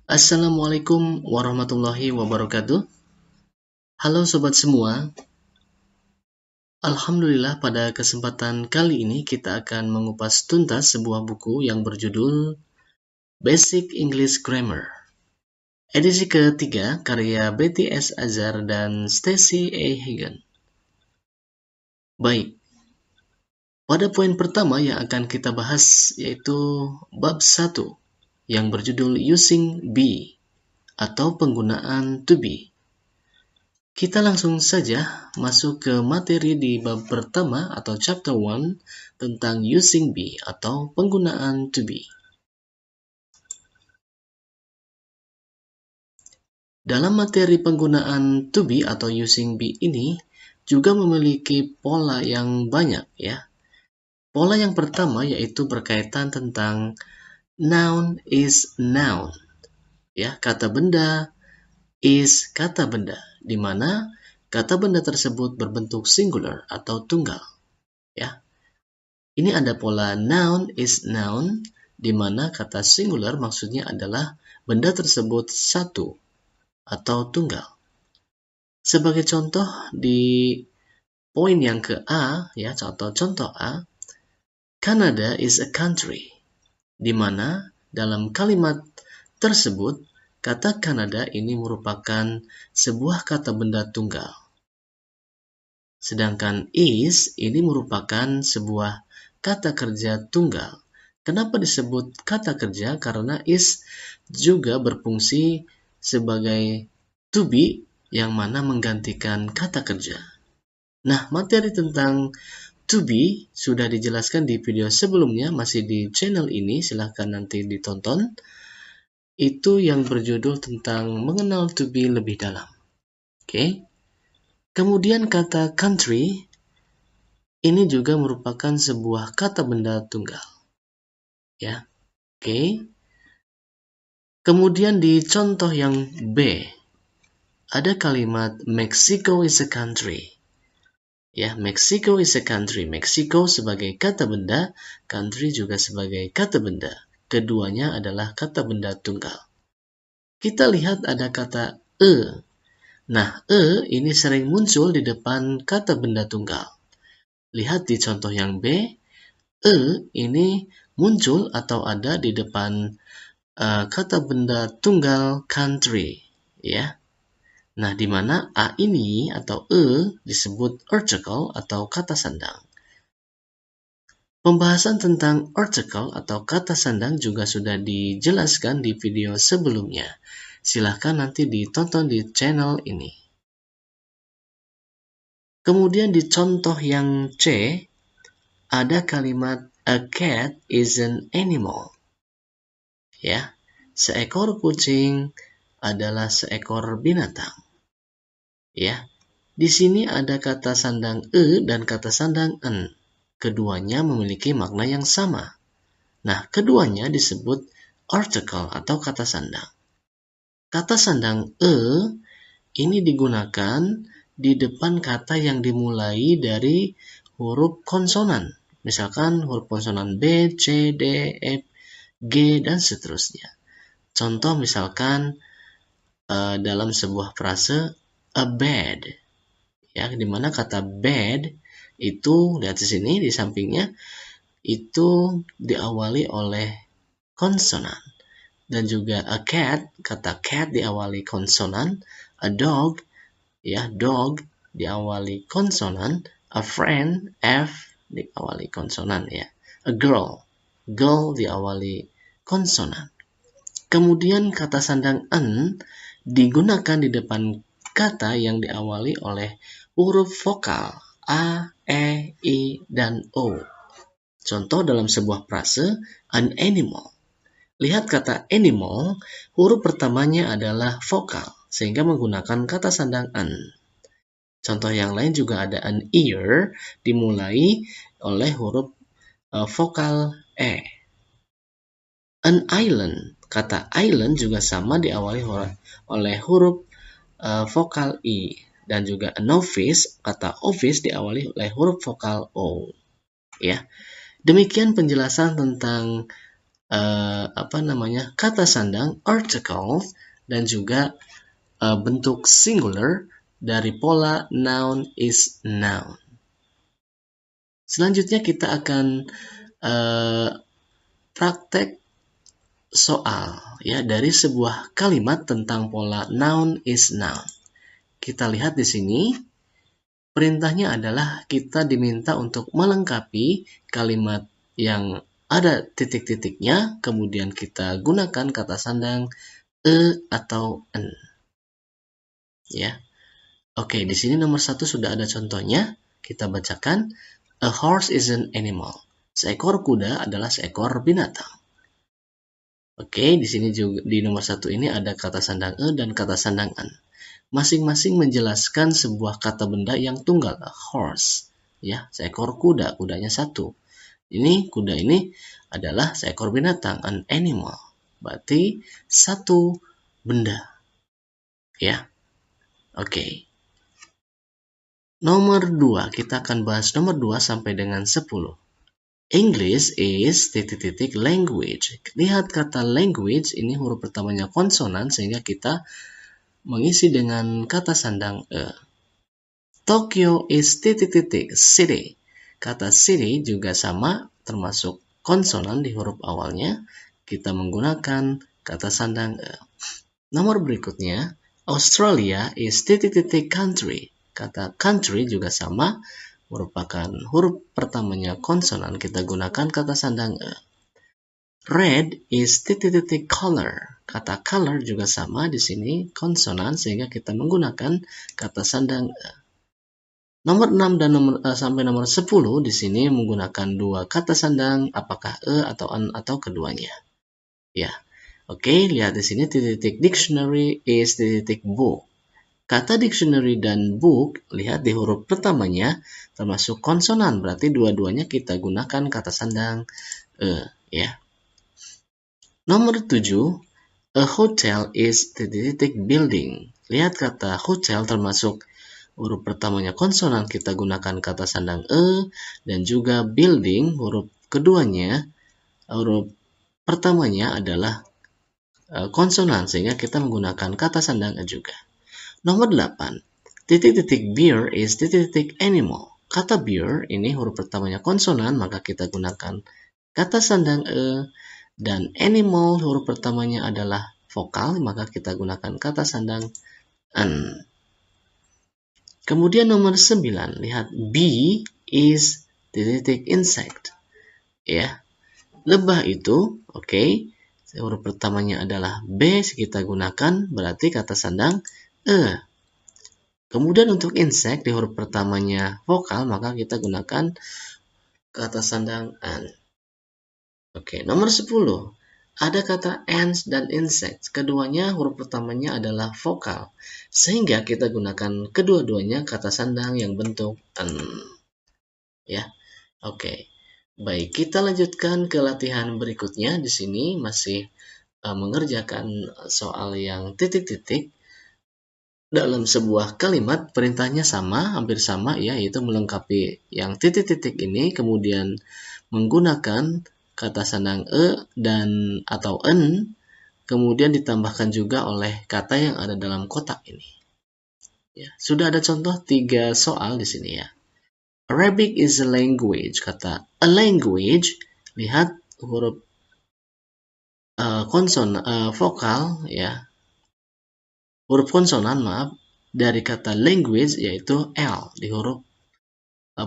Assalamualaikum warahmatullahi wabarakatuh. Halo sobat semua. Alhamdulillah pada kesempatan kali ini kita akan mengupas tuntas sebuah buku yang berjudul Basic English Grammar. Edisi ketiga karya Betty S. Azhar dan Stacy A. Hagen. Baik. Pada poin pertama yang akan kita bahas yaitu bab 1 yang berjudul Using Be atau penggunaan to be. Kita langsung saja masuk ke materi di bab pertama atau chapter 1 tentang using be atau penggunaan to be. Dalam materi penggunaan to be atau using be ini juga memiliki pola yang banyak ya. Pola yang pertama yaitu berkaitan tentang noun is noun. Ya, kata benda is kata benda, di mana kata benda tersebut berbentuk singular atau tunggal. Ya. Ini ada pola noun is noun, di mana kata singular maksudnya adalah benda tersebut satu atau tunggal. Sebagai contoh di poin yang ke A, ya, contoh A, Canada is a country, di mana dalam kalimat tersebut kata Kanada ini merupakan sebuah kata benda tunggal. Sedangkan is ini merupakan sebuah kata kerja tunggal. Kenapa disebut kata kerja? Karena is juga berfungsi sebagai to be yang mana menggantikan kata kerja. Nah, materi tentang to be sudah dijelaskan di video sebelumnya, masih di channel ini, silahkan nanti ditonton. Itu yang berjudul tentang mengenal to be lebih dalam. Oke. Kemudian kata country ini juga merupakan sebuah kata benda tunggal. Ya. Oke. Kemudian di contoh yang B, ada kalimat Mexico is a country. Ya, Mexico is a country. Mexico sebagai kata benda, country juga sebagai kata benda. Keduanya adalah kata benda tunggal. Kita lihat ada kata e. Nah, e ini sering muncul di depan kata benda tunggal. Lihat di contoh yang B, e ini muncul atau ada di depan kata benda tunggal country, ya. Nah, di mana a ini atau e disebut article atau kata sandang. Pembahasan tentang article atau kata sandang juga sudah dijelaskan di video sebelumnya. Silahkan nanti ditonton di channel ini. Kemudian di contoh yang C, ada kalimat a cat is an animal. Ya, seekor kucing adalah seekor binatang. Ya, di sini ada kata sandang e dan kata sandang en. Keduanya memiliki makna yang sama. Nah, keduanya disebut article atau kata sandang. Kata sandang e ini digunakan di depan kata yang dimulai dari huruf konsonan. Misalkan huruf konsonan B, C, D, F, G, dan seterusnya. Contoh misalkan dalam sebuah frase a bed, ya, di mana kata bed itu lihat di sini di sampingnya itu diawali oleh konsonan, dan juga a cat, kata cat diawali konsonan, a dog, ya, dog diawali konsonan, a friend, F diawali konsonan, ya, a girl, girl diawali konsonan. Kemudian kata sandang en digunakan di depan kata yang diawali oleh huruf vokal A, E, I, dan O. Contoh dalam sebuah frase, an animal. Lihat kata animal, huruf pertamanya adalah vokal, sehingga menggunakan kata sandang an. Contoh yang lain juga ada an ear, dimulai oleh huruf vokal E. An island, kata island juga sama diawali oleh huruf vokal I. Dan juga an office, kata office diawali oleh huruf vokal O. Ya. Demikian penjelasan tentang kata sandang article dan juga bentuk singular dari pola noun is noun. Selanjutnya kita akan praktek soal ya dari sebuah kalimat tentang pola noun is noun. Kita lihat di sini perintahnya adalah kita diminta untuk melengkapi kalimat yang ada titik-titiknya, kemudian kita gunakan kata sandang atau en. Ya. Oke, di sini nomor 1 sudah ada contohnya. Kita bacakan. A horse is an animal. Seekor kuda adalah seekor binatang. Oke, di sini juga di nomor 1 ini ada kata sandang dan kata sandang an. Masing-masing menjelaskan sebuah kata benda yang tunggal, a horse. Ya, seekor kuda, kudanya satu. Ini kuda ini adalah seekor binatang, an animal. Berarti satu benda. Ya. Oke. Nomor 2, kita akan bahas nomor 2 sampai dengan 10. English is ... language. Lihat kata language, ini huruf pertamanya konsonan sehingga kita mengisi dengan kata sandang e. Tokyo is ... city. Kata city juga sama, termasuk konsonan di huruf awalnya. Kita menggunakan kata sandang e. Nomor berikutnya, Australia is ... country. Kata country juga sama, merupakan huruf pertamanya konsonan. Kita gunakan kata sandang e. Red is ... color. Kata color juga sama di sini konsonan sehingga kita menggunakan kata sandang e. Nomor 6 dan sampai nomor 10 di sini menggunakan dua kata sandang, apakah e atau an atau keduanya. Ya. Oke, lihat di sini dictionary is ... book. Kata dictionary dan book, lihat di huruf pertamanya termasuk konsonan, berarti dua-duanya kita gunakan kata sandang e, ya. Nomor 7, a hotel is ... building. Lihat kata hotel termasuk huruf pertamanya konsonan, kita gunakan kata sandang e, dan juga building, huruf keduanya, huruf pertamanya adalah konsonan, sehingga kita menggunakan kata sandang e juga. Nomor 8, beer is ... animal. Kata beer ini huruf pertamanya konsonan, maka kita gunakan kata sandang e, dan animal huruf pertamanya adalah vokal, maka kita gunakan kata sandang an. Kemudian nomor 9, lihat bee is ... insect. Ya. Lebah itu, oke. Huruf pertamanya adalah b, kita gunakan berarti kata sandang e. Kemudian untuk insect di huruf pertamanya vokal, maka kita gunakan kata sandang an. Oke, nomor 10. Ada kata ants dan insects. Keduanya huruf pertamanya adalah vokal. Sehingga kita gunakan kedua-duanya kata sandang yang bentuk an. Ya. Oke. Baik, kita lanjutkan ke latihan berikutnya. Di sini masih mengerjakan soal yang titik-titik. Dalam sebuah kalimat perintahnya sama, hampir sama ya, yaitu melengkapi yang titik-titik ini, kemudian menggunakan kata sandang e dan atau en, kemudian ditambahkan juga oleh kata yang ada dalam kotak ini. Ya, sudah ada contoh 3 soal di sini ya. Arabic is a language. Kata a language, lihat huruf vokal ya. Huruf konsonan dari kata language yaitu L di huruf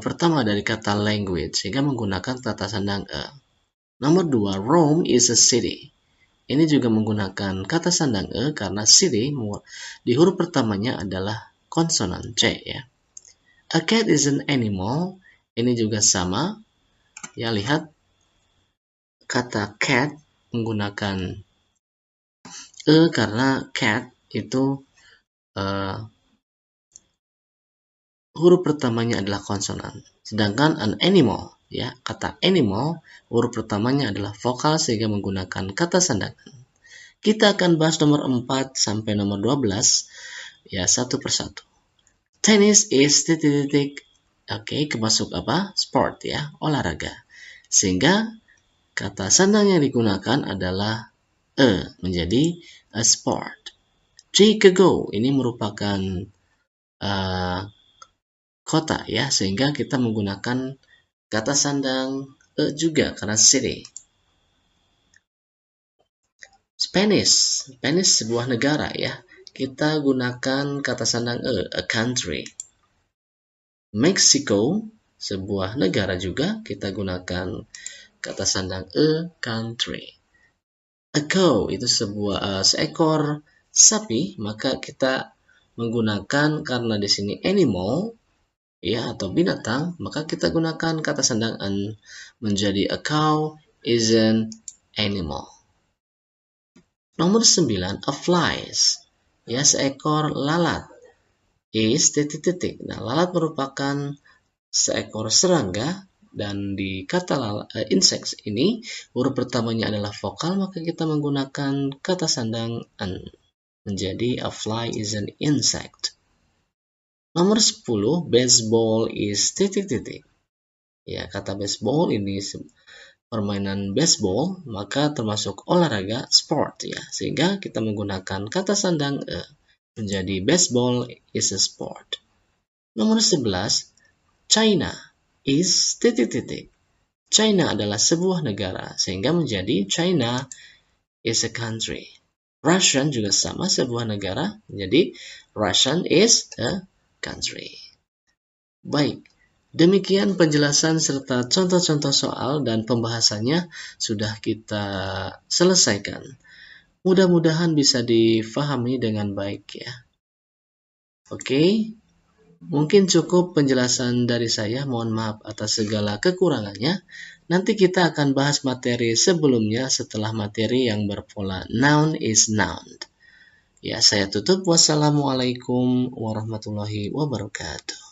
pertama dari kata language, sehingga menggunakan kata sandang e. Nomor 2, Rome is a city. Ini juga menggunakan kata sandang e karena city di huruf pertamanya adalah konsonan C ya. A cat is an animal. Ini juga sama. Ya, lihat kata cat menggunakan e karena cat itu huruf pertamanya adalah konsonan. Sedangkan an animal, ya, kata animal huruf pertamanya adalah vokal sehingga menggunakan kata sandangan. Kita akan bahas nomor 4 sampai nomor 12 ya, satu persatu. Tennis is ... oke, kemasuk apa? Sport ya, olahraga. Sehingga Kata sandang yang digunakan adalah menjadi a sport. Chicago ini merupakan kota ya, sehingga kita menggunakan kata sandang juga karena city. Spanish sebuah negara ya. Kita gunakan kata sandang a country. Mexico sebuah negara juga, kita gunakan kata sandang a country. A cow itu seekor sapi, maka kita menggunakan, karena di sini animal ya atau binatang, maka kita gunakan kata sandang an menjadi a cow is an animal. Nomor 9, a flies ya, seekor lalat is ... Nah, lalat merupakan seekor serangga, dan di kata insects ini huruf pertamanya adalah vokal, maka kita menggunakan kata sandang an menjadi a fly is an insect. Nomor 10, baseball is ... Ya, kata baseball ini permainan baseball, maka termasuk olahraga sport ya, sehingga kita menggunakan kata sandang menjadi baseball is a sport. Nomor 11, China is ... China adalah sebuah negara, sehingga menjadi China is a country. Russian juga sama, sebuah negara, menjadi Russian is a country. Baik, demikian penjelasan serta contoh-contoh soal dan pembahasannya sudah kita selesaikan. Mudah-mudahan bisa difahami dengan baik ya. Oke. Mungkin cukup penjelasan dari saya, mohon maaf atas segala kekurangannya. Nanti kita akan bahas materi sebelumnya setelah materi yang berpola noun is noun. Ya, saya tutup. Wassalamualaikum warahmatullahi wabarakatuh.